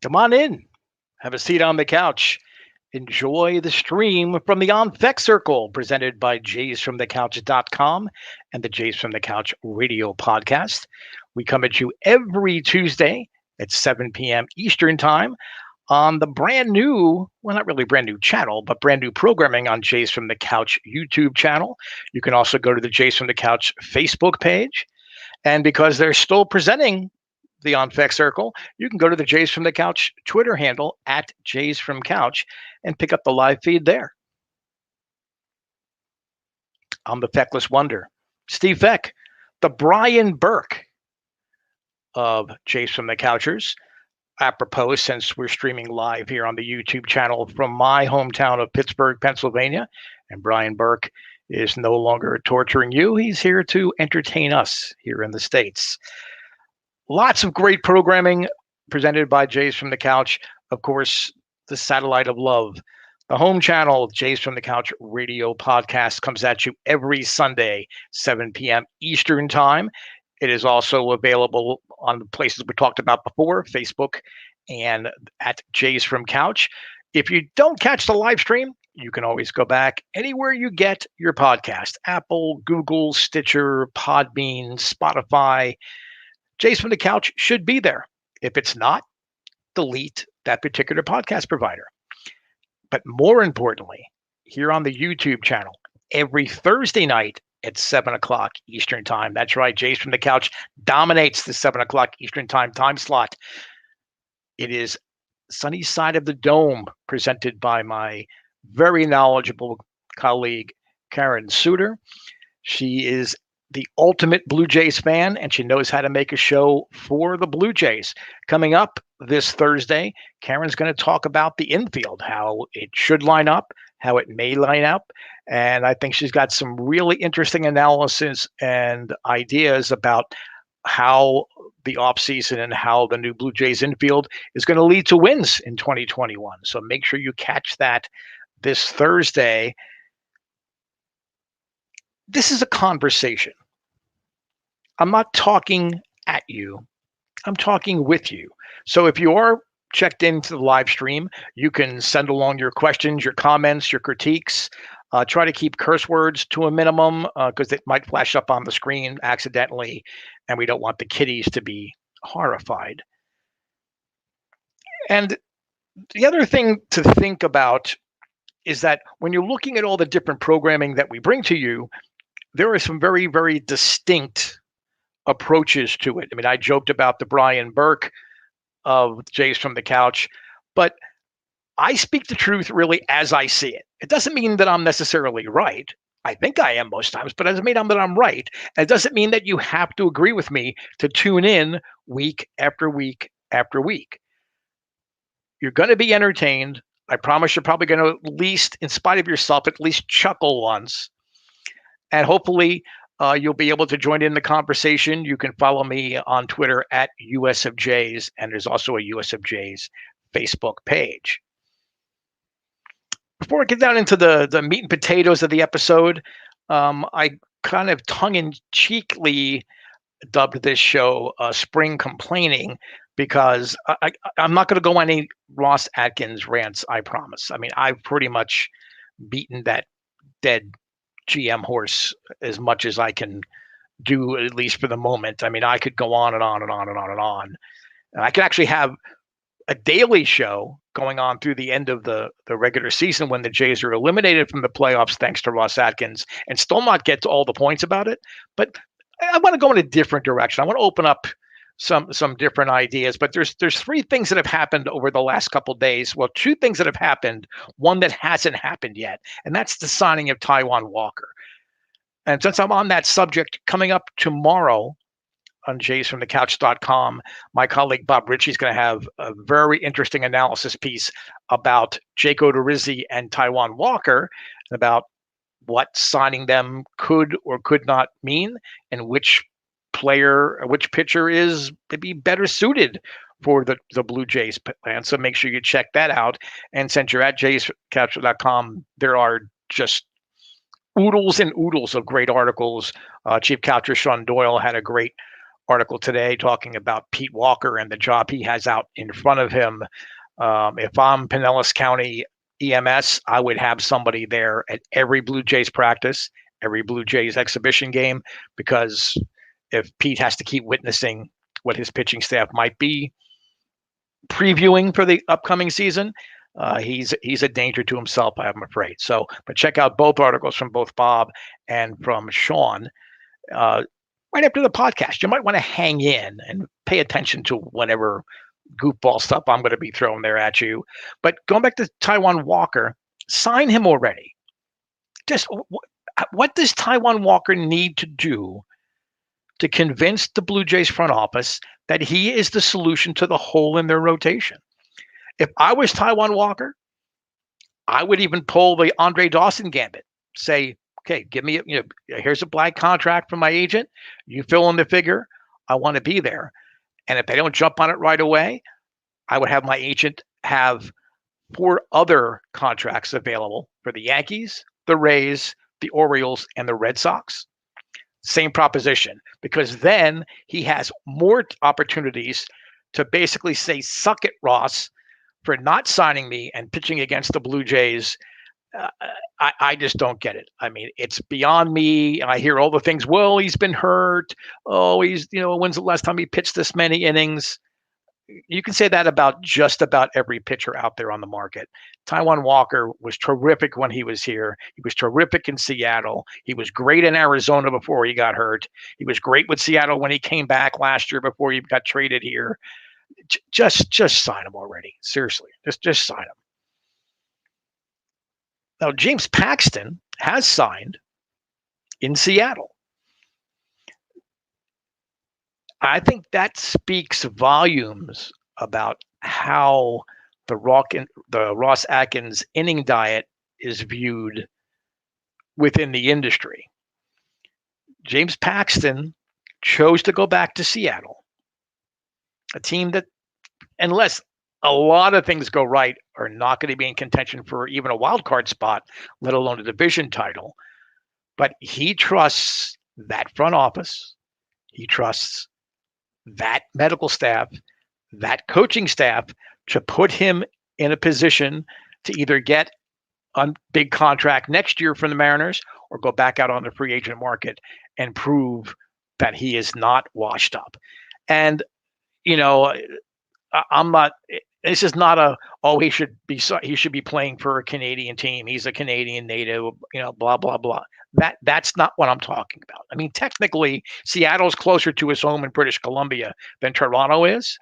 Come on in. Have a seat on the couch. Enjoy the stream from the On Tech Circle presented by jaysfromthecouch.com and the Jays from the Couch radio podcast. We come at you every Tuesday at 7 p.m. Eastern Time on the brand new, well, not really brand new channel, but brand new programming on Jays from the Couch YouTube channel. You can also go to the Jays from the Couch Facebook page. And because they're still presenting the On Tech Circle, you can go to the Jays from the Couch Twitter handle at Jays from Couch and pick up the live feed there. I'm the Feckless Wonder, Steve Feck, the Brian Burke of Jays from the Couchers. Apropos, since we're streaming live here on the YouTube channel from my hometown of Pittsburgh, Pennsylvania, and Brian Burke is no longer torturing you. He's here to entertain us here in the States. Lots of great programming presented by Jays from the Couch. Of course, the satellite of love, the home channel, Jays from the Couch radio podcast comes at you every Sunday, 7 p.m. Eastern Time. It is also available on the places we talked about before, Facebook and at Jays from Couch. If you don't catch the live stream, you can always go back anywhere you get your podcast, Apple, Google, Stitcher, Podbean, Spotify. Jays from the Couch should be there. If it's not, delete that particular podcast provider. But more importantly, here on the YouTube channel, every Thursday night at 7 o'clock Eastern Time. That's right, Jays from the Couch dominates the 7 o'clock Eastern Time slot. It is Sunny Side of the Dome, presented by my very knowledgeable colleague, Karen Suter. She is the ultimate Blue Jays fan, and she knows how to make a show for the Blue Jays. Coming up this Thursday, Karen's going to talk about the infield, how it should line up, how it may line up, and I think she's got some really interesting analysis and ideas about how the offseason and how the new Blue Jays infield is going to lead to wins in 2021. So make sure you catch that this Thursday. This is a conversation. I'm not talking at you. I'm talking with you. So if you are checked into the live stream, you can send along your questions, your comments, your critiques. Try to keep curse words to a minimum because it might flash up on the screen accidentally, and we don't want the kiddies to be horrified. And the other thing to think about is that when you're looking at all the different programming that we bring to you, there are some very, very distinct approaches to it. I mean, I joked about the Brian Burke of Jays from the Couch, but I speak the truth really as I see it. It doesn't mean that I'm necessarily right. I think I am most times, but it doesn't mean that I'm right. And it doesn't mean that you have to agree with me to tune in week after week after week. You're going to be entertained. I promise you're probably going to at least, in spite of yourself, at least chuckle once. And hopefully you'll be able to join in the conversation. You can follow me on Twitter at US of Jays, and there's also a US of Jays Facebook page. Before I get down into the meat and potatoes of the episode, I kind of tongue-in-cheekly dubbed this show Spring Complaining because I'm not going to go on any Ross Atkins rants, I promise. I mean, I've pretty much beaten that dead GM horse as much as I can do, at least for the moment. I mean, I could go on and on and on and on and on. And I could actually have a daily show going on through the end of the regular season when the Jays are eliminated from the playoffs thanks to Ross Atkins and still not get to all the points about it. But I want to go in a different direction. I want to open up some different ideas, but there's three things that have happened over the last couple of days. Well, two things that have happened, one that hasn't happened yet, and that's the signing of Taijuan Walker. And since I'm on that subject, coming up tomorrow on jaysfromthecouch.com, my colleague Bob Ritchie is going to have a very interesting analysis piece about Jake Odorizzi and Taijuan Walker, about what signing them could or could not mean, and which pitcher is maybe better suited for the Blue Jays plan. So make sure you check that out. And since you're at jayscouch.com, there are just oodles and oodles of great articles. Chief Coucher Sean Doyle had a great article today talking about Pete Walker and the job he has out in front of him. If I'm Pinellas County EMS, I would have somebody there at every Blue Jays practice, every Blue Jays exhibition game, because if Pete has to keep witnessing what his pitching staff might be previewing for the upcoming season, he's a danger to himself, I'm afraid. So, but check out both articles from both Bob and from Sean right after the podcast. You might want to hang in and pay attention to whatever goofball stuff I'm going to be throwing there at you. But going back to Taijuan Walker, sign him already. Just what does Taijuan Walker need to do to convince the Blue Jays front office that he is the solution to the hole in their rotation? If I was Taijuan Walker, I would even pull the Andre Dawson gambit. Say, okay, give me, here's a blank contract from my agent. You fill in the figure. I want to be there. And if they don't jump on it right away, I would have my agent have 4 other contracts available for the Yankees, the Rays, the Orioles, and the Red Sox. Same proposition, because then he has more opportunities to basically say, suck it, Ross, for not signing me and pitching against the Blue Jays. I just don't get it. I mean, it's beyond me. I hear all the things. Well, he's been hurt. Oh, he's, when's the last time he pitched this many innings? You can say that about just about every pitcher out there on the market. Taijuan Walker was terrific when he was here. He was terrific in Seattle. He was great in Arizona before he got hurt. He was great with Seattle when he came back last year before he got traded here. Just sign him already. Seriously, just sign him. Now, James Paxton has signed in Seattle. I think that speaks volumes about how the Ross Atkins inning diet is viewed within the industry. James Paxton chose to go back to Seattle, a team that, unless a lot of things go right, are not going to be in contention for even a wild card spot, let alone a division title. But he trusts that front office. He trusts that medical staff, that coaching staff, to put him in a position to either get a big contract next year from the Mariners or go back out on the free agent market and prove that he is not washed up. And, I'm not, this is not he should be playing for a Canadian team. He's a Canadian native, blah, blah, blah. That's not what I'm talking about. I mean, technically, Seattle's closer to his home in British Columbia than Toronto is,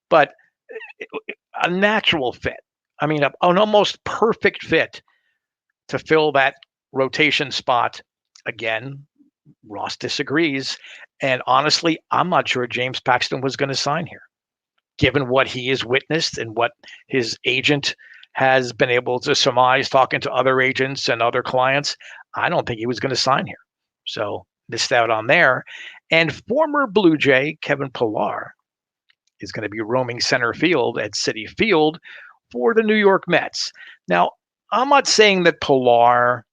but a natural fit. I mean, an almost perfect fit to fill that rotation spot. Again, Ross disagrees. And honestly, I'm not sure James Paxton was going to sign here, given what he has witnessed and what his agent has been able to surmise talking to other agents and other clients. I don't think he was going to sign here. So missed out on there. And former Blue Jay Kevin Pillar is going to be roaming center field at Citi Field for the New York Mets. Now, I'm not saying that Pillar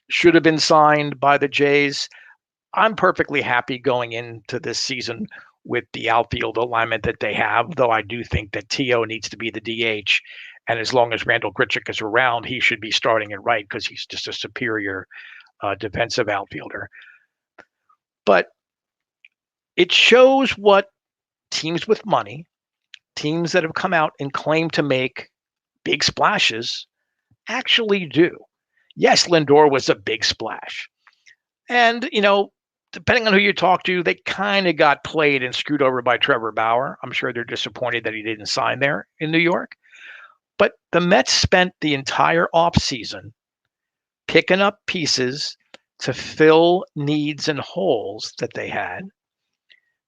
should have been signed by the Jays. I'm perfectly happy going into this season with the outfield alignment that they have, though I do think that T.O. needs to be the DH. And as long as Randall Grichuk is around, he should be starting at right because he's just a superior defensive outfielder. But it shows what teams with money, teams that have come out and claim to make big splashes, actually do. Yes, Lindor was a big splash. And, depending on who you talk to, they kind of got played and screwed over by Trevor Bauer. I'm sure they're disappointed that he didn't sign there in New York. But the Mets spent the entire offseason picking up pieces to fill needs and holes that they had,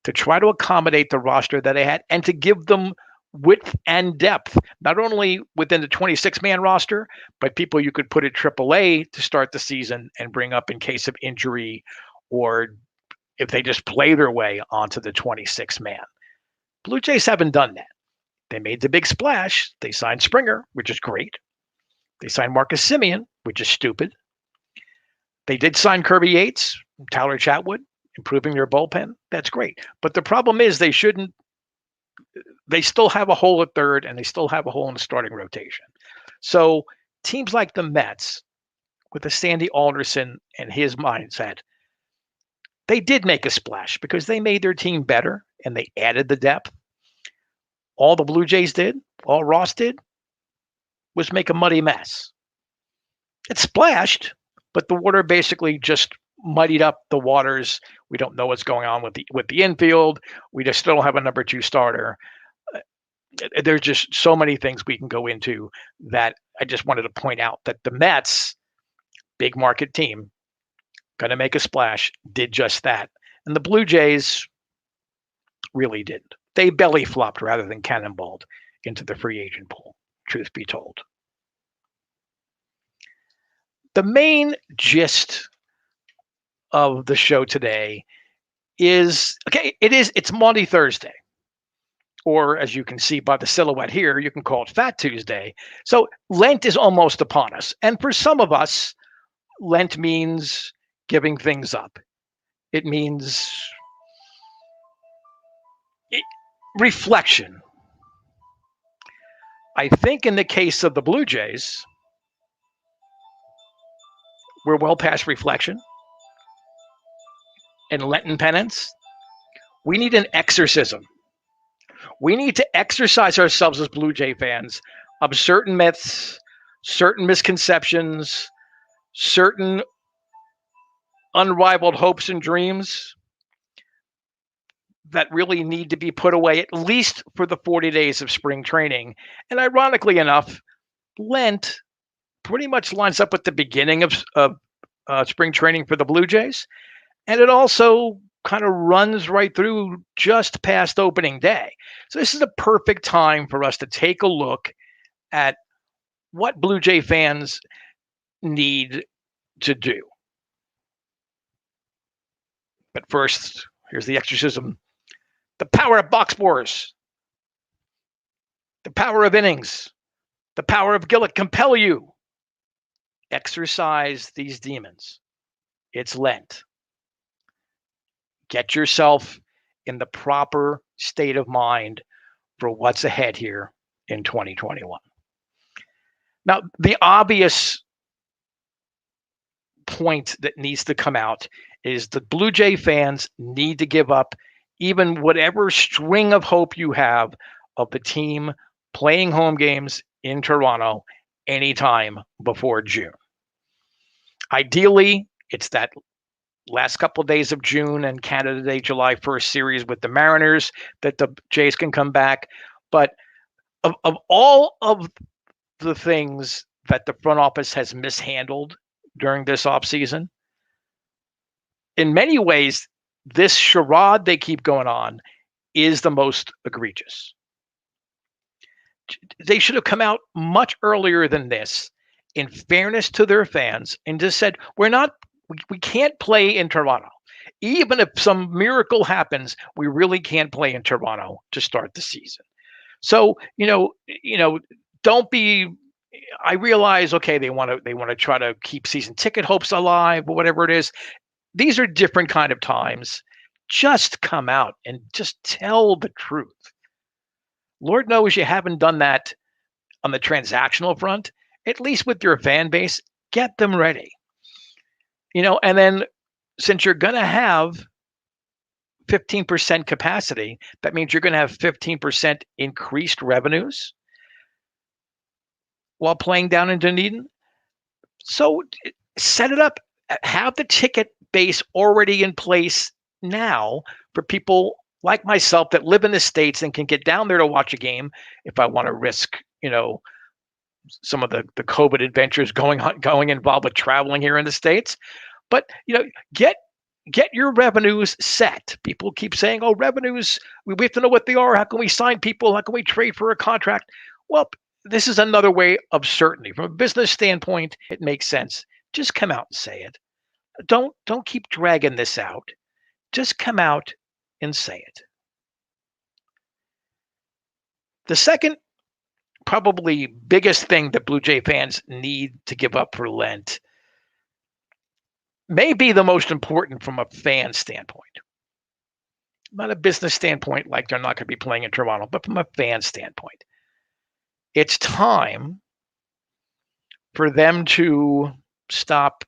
to try to accommodate the roster that they had, and to give them width and depth, not only within the 26-man roster, but people you could put at AAA to start the season and bring up in case of injury, or if they just play their way onto the 26-man. Blue Jays haven't done that. They made the big splash. They signed Springer, which is great. They signed Marcus Semien, which is stupid. They did sign Kirby Yates, Tyler Chatwood. improving their bullpen, that's great. But the problem is they still have a hole at third and they still have a hole in the starting rotation. So teams like the Mets, with the Sandy Alderson and his mindset, they did make a splash because they made their team better and they added the depth. All the Blue Jays did, all Ross did, was make a muddy mess. It splashed, but the water basically just muddied up the waters. We don't know what's going on with the infield. We just still don't have a number 2 starter. There's just so many things we can go into that I just wanted to point out that the Mets, big market team, going to make a splash, did just that. And the Blue Jays really didn't. They belly flopped rather than cannonballed into the free agent pool, truth be told. The main gist of the show today is, it's Maundy Thursday. Or as you can see by the silhouette here, you can call it Fat Tuesday. So Lent is almost upon us. And for some of us, Lent means giving things up. It means reflection. I think in the case of the Blue Jays, we're well past reflection and Lenten penance. We need an exorcism. We need to exercise ourselves as Blue Jay fans of certain myths, certain misconceptions, certain unrivaled hopes and dreams that really need to be put away, at least for the 40 days of spring training. And ironically enough, Lent pretty much lines up with the beginning of spring training for the Blue Jays. And it also kind of runs right through just past opening day. So this is a perfect time for us to take a look at what Blue Jay fans need to do. But first, here's the exorcism. The power of box scores. The power of innings. The power of Gillick compel you. Exercise these demons. It's Lent. Get yourself in the proper state of mind for what's ahead here in 2021. Now, the obvious point that needs to come out is the Blue Jay fans need to give up even whatever string of hope you have of the team playing home games in Toronto anytime before June. Ideally, it's that last couple of days of June and Canada Day, July 1st series with the Mariners that the Jays can come back. But of all of the things that the front office has mishandled during this offseason, in many ways, this charade they keep going on is the most egregious. They should have come out much earlier than this, in fairness to their fans, and just said, we can't play in Toronto. Even if some miracle happens, we really can't play in Toronto to start the season. So, don't be. I realize, okay, they want to try to keep season ticket hopes alive, or whatever it is. These are different kind of times. Just come out and just tell the truth. Lord knows you haven't done that on the transactional front. At least with your fan base, get them ready. And then since you're going to have 15% capacity, that means you're going to have 15% increased revenues while playing down in Dunedin. So set it up. Have the ticket base already in place now for people like myself that live in the States and can get down there to watch a game if I want to risk, some of the COVID adventures going involved with traveling here in the States. But, get your revenues set. People keep saying, oh, revenues, we have to know what they are. How can we sign people? How can we trade for a contract? Well, this is another way of certainty. From a business standpoint, it makes sense. Just come out and say it. Don't keep dragging this out. Just come out and say it. The second, probably biggest thing that Blue Jay fans need to give up for Lent, may be the most important from a fan standpoint. Not a business standpoint, like they're not going to be playing in Toronto, but from a fan standpoint. It's time for them to stop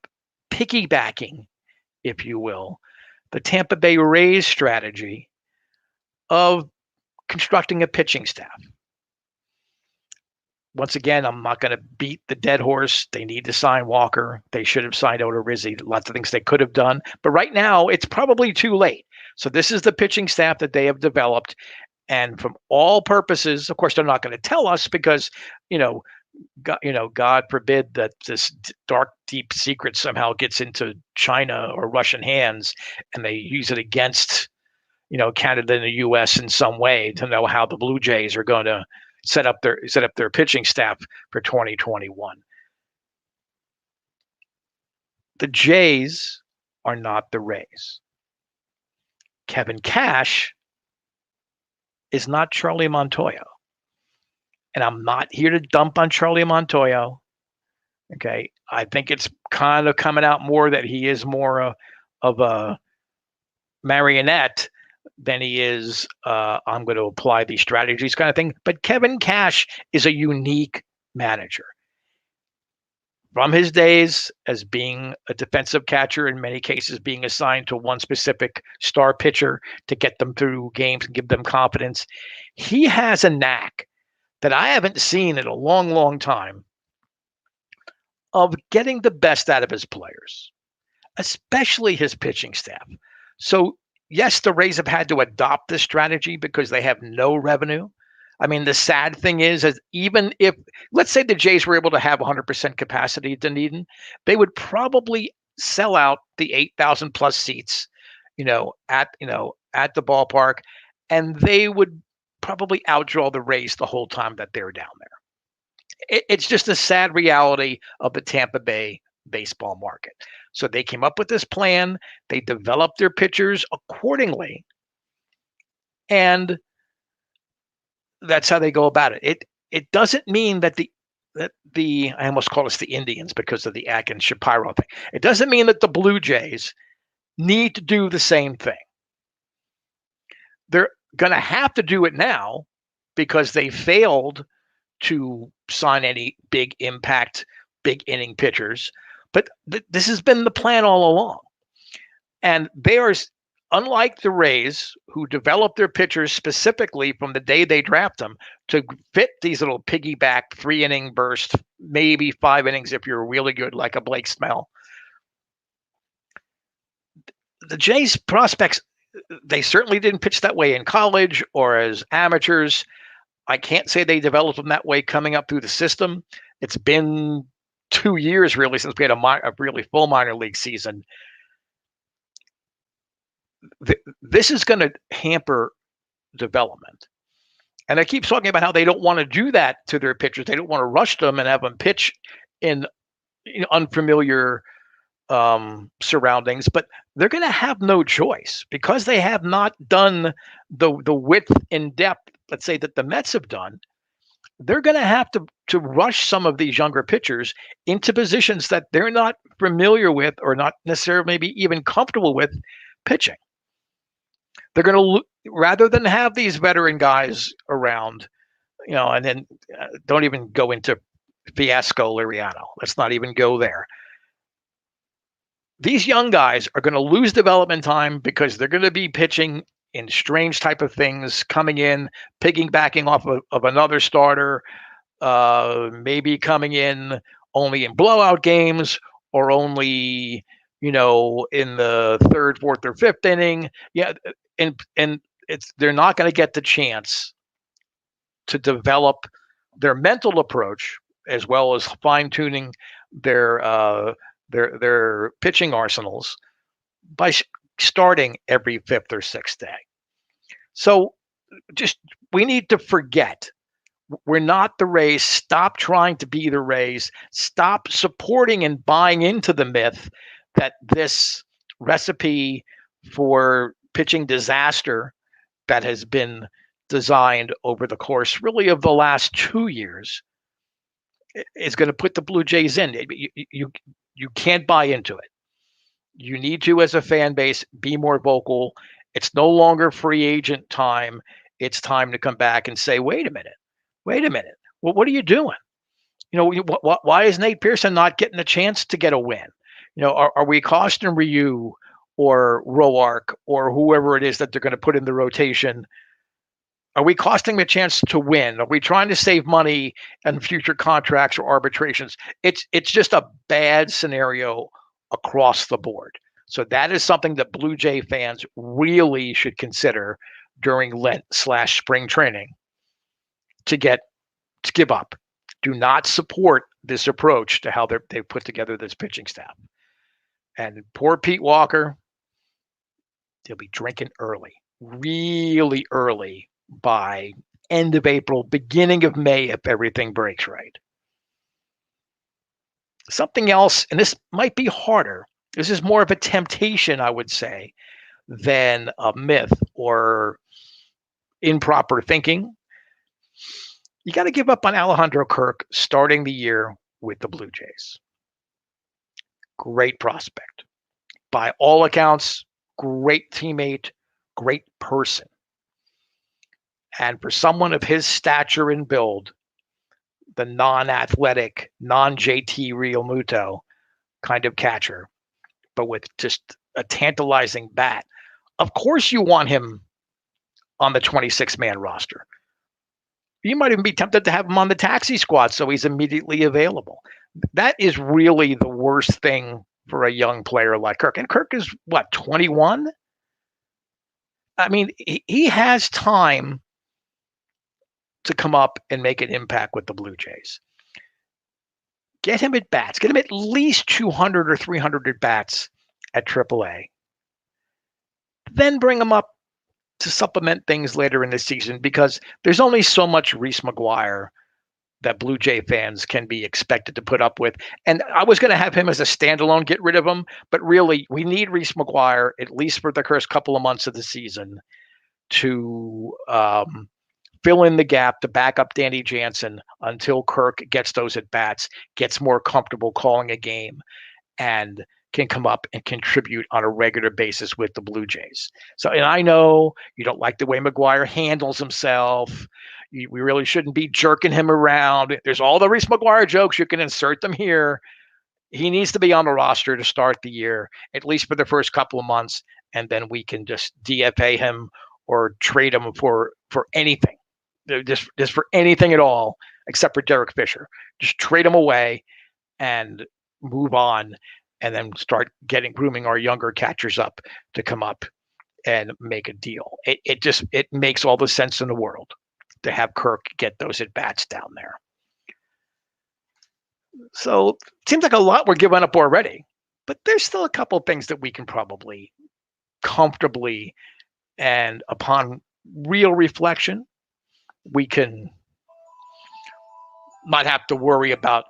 piggybacking, if you will, the Tampa Bay Rays strategy of constructing a pitching staff. Once again, I'm not going to beat the dead horse. They need to sign Walker. They should have signed Odorizzi. Lots of things they could have done. But right now, it's probably too late. So this is the pitching staff that they have developed. And from all purposes, of course, they're not going to tell us because, God forbid that this dark, deep secret somehow gets into China or Russian hands and they use it against, Canada and the U.S. in some way to know how the Blue Jays are going to set up their pitching staff for 2021. The Jays are not the Rays. Kevin Cash is not Charlie Montoyo. And I'm not here to dump on Charlie Montoyo. Okay. I think it's kind of coming out more that he is more of a marionette than he is, I'm going to apply these strategies kind of thing. But Kevin Cash is a unique manager. From his days as being a defensive catcher, in many cases being assigned to one specific star pitcher to get them through games and give them confidence, he has a knack that I haven't seen in a long, long time of getting the best out of his players, especially his pitching staff. So, yes, the Rays have had to adopt this strategy because they have no revenue. I mean, the sad thing is even if, let's say the Jays were able to have 100% capacity at Dunedin, they would probably sell out the 8,000 plus seats, at the ballpark, and they would probably outdraw the Rays the whole time that they're down there. It's just a sad reality of the Tampa Bay baseball market. So they came up with this plan. They developed their pitchers accordingly. And that's how they go about it. It doesn't mean that I almost call us the Indians because of the Atkins Shapiro thing. It doesn't mean that the Blue Jays need to do the same thing. They're going to have to do it now because they failed to sign any big impact, big inning pitchers. But this has been the plan all along. And they are, unlike the Rays, who develop their pitchers specifically from the day they draft them to fit these little piggyback 3-inning bursts, maybe 5 innings if you're really good, like a Blake Snell. The Jays prospects, they certainly didn't pitch that way in college or as amateurs. I can't say they developed them that way coming up through the system. It's been 2 years really since we had a really full minor league season. This is going to hamper development. And I keep talking about how they don't want to do that to their pitchers. They don't want to rush them and have them pitch in unfamiliar surroundings, but they're going to have no choice because they have not done the width and depth, let's say, that the Mets have done. They're going to have to rush some of these younger pitchers into positions that they're not familiar with or not necessarily maybe even comfortable with pitching. They're going to, rather than have these veteran guys around, and then don't even go into Fiasco Liriano. Let's not even go there. These young guys are going to lose development time because they're going to be pitching in strange type of things, coming in, piggybacking off of another starter, maybe coming in only in blowout games or only, in the third, fourth, or fifth inning. Yeah, and they're not going to get the chance to develop their mental approach as well as fine-tuning their pitching arsenals by starting every fifth or sixth day. So we need to forget we're not the Rays. Stop trying to be the Rays. Stop supporting and buying into the myth that this recipe for pitching disaster that has been designed over the course really of the last 2 years is going to put the Blue Jays in. You can't buy into it. You need to, as a fan base, be more vocal. It's no longer free agent time. It's time to come back and say, wait a minute. Well, what are you doing? Why is Nate Pearson not getting a chance to get a win? Are we costing Ryu or Roark or whoever it is that they're going to put in the rotation? Are we costing them a chance to win? Are we trying to save money on future contracts or arbitrations? It's just a bad scenario across the board. So that is something that Blue Jay fans really should consider during Lent/spring training to give up. Do not support this approach to how they put together this pitching staff. And poor Pete Walker, he'll be drinking early, really early, by end of April, beginning of May, if everything breaks right. Something else, and this might be harder. This is more of a temptation, I would say, than a myth or improper thinking. You got to give up on Alejandro Kirk starting the year with the Blue Jays. Great prospect. By all accounts, great teammate, great person. And for someone of his stature and build, the non-athletic, non-JT Realmuto kind of catcher, but with just a tantalizing bat, of course you want him on the 26-man roster. You might even be tempted to have him on the taxi squad so he's immediately available. That is really the worst thing for a young player like Kirk. And Kirk is, 21? I mean, he has time to come up and make an impact with the Blue Jays. Get him at bats. Get him at least 200 or 300 at bats at AAA. Then bring him up to supplement things later in the season, because there's only so much Reese McGuire that Blue Jay fans can be expected to put up with. And I was going to have him as a standalone, get rid of him, but really we need Reese McGuire, at least for the first couple of months of the season, to fill in the gap, to back up Danny Jansen until Kirk gets those at bats, gets more comfortable calling a game, and can come up and contribute on a regular basis with the Blue Jays. So, and I know you don't like the way McGuire handles himself. We really shouldn't be jerking him around. There's all the Reese McGuire jokes. You can insert them here. He needs to be on the roster to start the year, at least for the first couple of months, and then we can just DFA him or trade him for anything. Just for anything at all, except for Derek Fisher. Just trade him away and move on, and then start grooming our younger catchers up to come up and make a deal. It makes all the sense in the world to have Kirk get those at bats down there. So it seems like a lot we're giving up already, but there's still a couple of things that we can probably comfortably, and upon real reflection, we can not have to worry about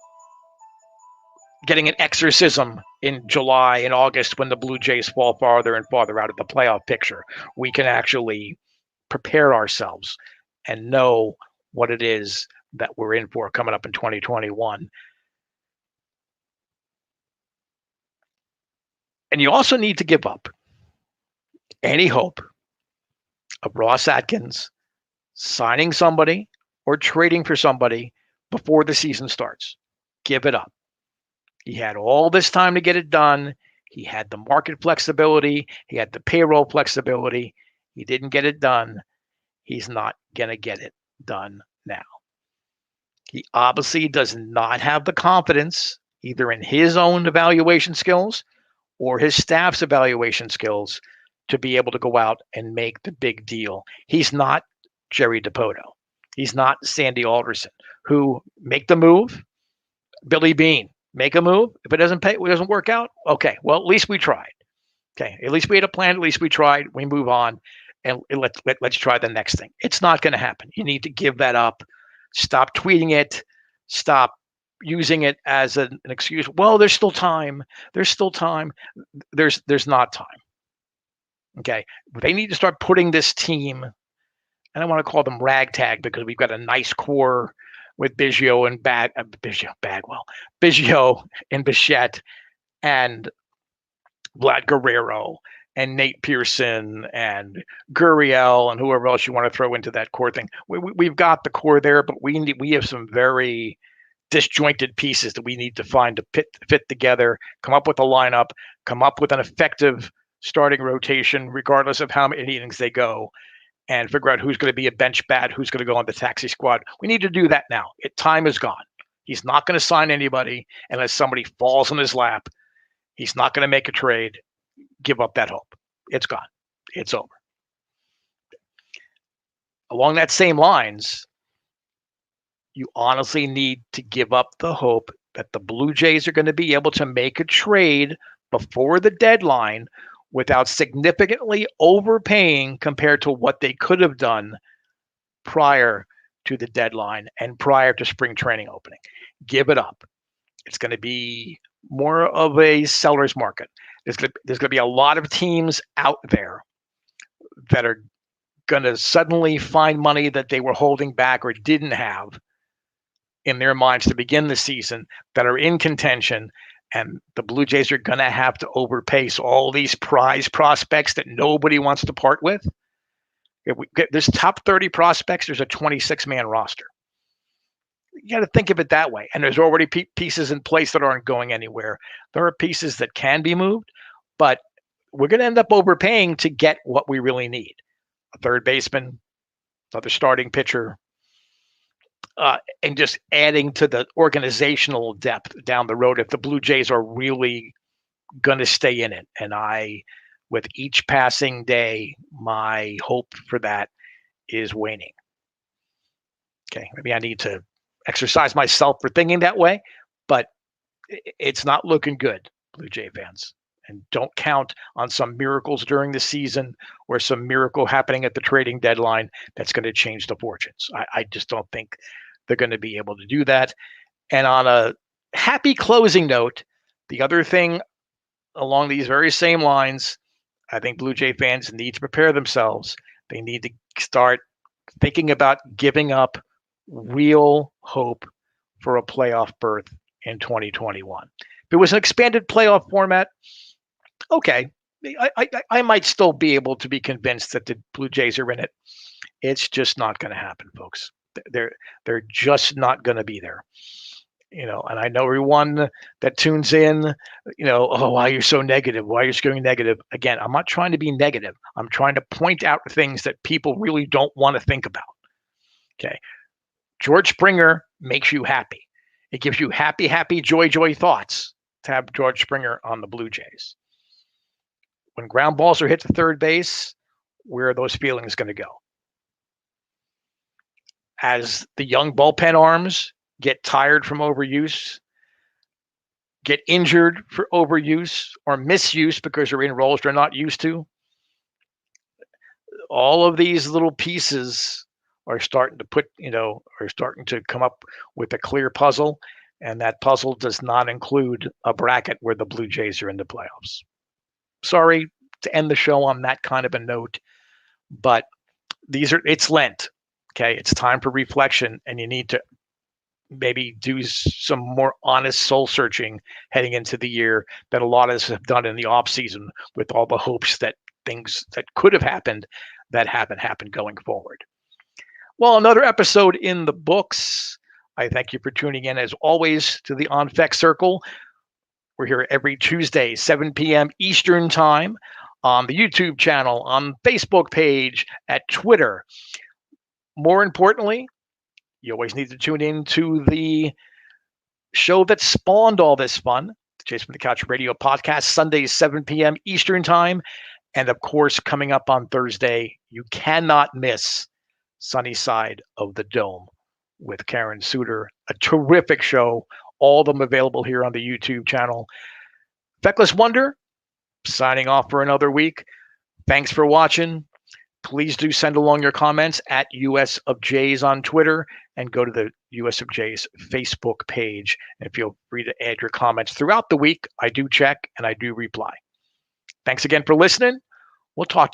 getting an exorcism in July and August when the Blue Jays fall farther and farther out of the playoff picture. We can actually prepare ourselves and know what it is that we're in for coming up in 2021. And you also need to give up any hope of Ross Atkins signing somebody or trading for somebody before the season starts. Give it up. He had all this time to get it done. He had the market flexibility. He had the payroll flexibility. He didn't get it done. He's not going to get it done now. He obviously does not have the confidence, either in his own evaluation skills or his staff's evaluation skills, to be able to go out and make the big deal. He's not Jerry Dipoto. He's not Sandy Alderson, who make the move. Billy Beane, make a move. If it doesn't work out, okay, well, at least we tried. Okay, at least we had a plan. At least we tried. We move on, and let's try the next thing. It's not going to happen. You need to give that up. Stop tweeting it. Stop using it as an excuse. Well, there's still time. There's still time. There's not time. Okay, they need to start putting this team. I don't want to call them ragtag because we've got a nice core with Biggio and Biggio and Bichette and Vlad Guerrero and Nate Pearson and Gurriel and whoever else you want to throw into that core thing. We've got the core there, but we have some very disjointed pieces that we need to find to fit together, come up with a lineup, come up with an effective starting rotation, regardless of how many innings they go, and figure out who's going to be a bench bat, who's going to go on the taxi squad. We need to do that now. Time is gone. He's not going to sign anybody unless somebody falls in his lap. He's not going to make a trade. Give up that hope. It's gone. It's over. Along that same lines, you honestly need to give up the hope that the Blue Jays are going to be able to make a trade before the deadline without significantly overpaying compared to what they could have done prior to the deadline and prior to spring training opening. Give it up. It's going to be more of a seller's market. There's going to be a lot of teams out there that are going to suddenly find money that they were holding back or didn't have in their minds to begin the season that are in contention, and the Blue Jays are going to have to overpay. So all these prize prospects that nobody wants to part with, if we get this top 30 prospects, there's a 26-man roster. You got to think of it that way. And there's already pieces in place that aren't going anywhere. There are pieces that can be moved, but we're going to end up overpaying to get what we really need. A third baseman, another starting pitcher, and just adding to the organizational depth down the road if the Blue Jays are really going to stay in it. And with each passing day, my hope for that is waning. Okay, maybe I need to exercise myself for thinking that way, but it's not looking good, Blue Jay fans. And don't count on some miracles during the season or some miracle happening at the trading deadline that's going to change the fortunes. I just don't think they're going to be able to do that. And on a happy closing note, the other thing along these very same lines, I think Blue Jay fans need to prepare themselves. They need to start thinking about giving up real hope for a playoff berth in 2021. If it was an expanded playoff format, okay, I might still be able to be convinced that the Blue Jays are in it. It's just not going to happen, folks. They're just not going to be there. And I know everyone that tunes in, oh, why you're so negative? Why you're going negative? Again, I'm not trying to be negative. I'm trying to point out things that people really don't want to think about. Okay. George Springer makes you happy. It gives you happy, joy thoughts to have George Springer on the Blue Jays. When ground balls are hit to third base, where are those feelings going to go? As the young bullpen arms get tired from overuse, get injured for overuse or misuse because they're in roles they're not used to, all of these little pieces are starting to come up with a clear puzzle, and that puzzle does not include a bracket where the Blue Jays are in the playoffs. Sorry to end the show on that kind of a note, but it's Lent. Okay, it's time for reflection, and you need to maybe do some more honest soul searching heading into the year that a lot of us have done in the off season with all the hopes that things that could have happened that haven't happened going forward. Well, another episode in the books. I thank you for tuning in, as always, to the On Fec Circle. We're here every Tuesday, 7 p.m. Eastern Time on the YouTube channel, on Facebook page, at Twitter. More importantly, you always need to tune in to the show that spawned all this fun, the Jays from the Couch Radio podcast, Sundays, 7 p.m. Eastern Time. And of course, coming up on Thursday, you cannot miss Sunny Side of the Dome with Karen Suter, a terrific show. All of them available here on the YouTube channel. Feckless Wonder, signing off for another week. Thanks for watching. Please do send along your comments at US of Jays on Twitter, and go to the US of Jays Facebook page and feel free to add your comments throughout the week. I do check and I do reply. Thanks again for listening. We'll talk to you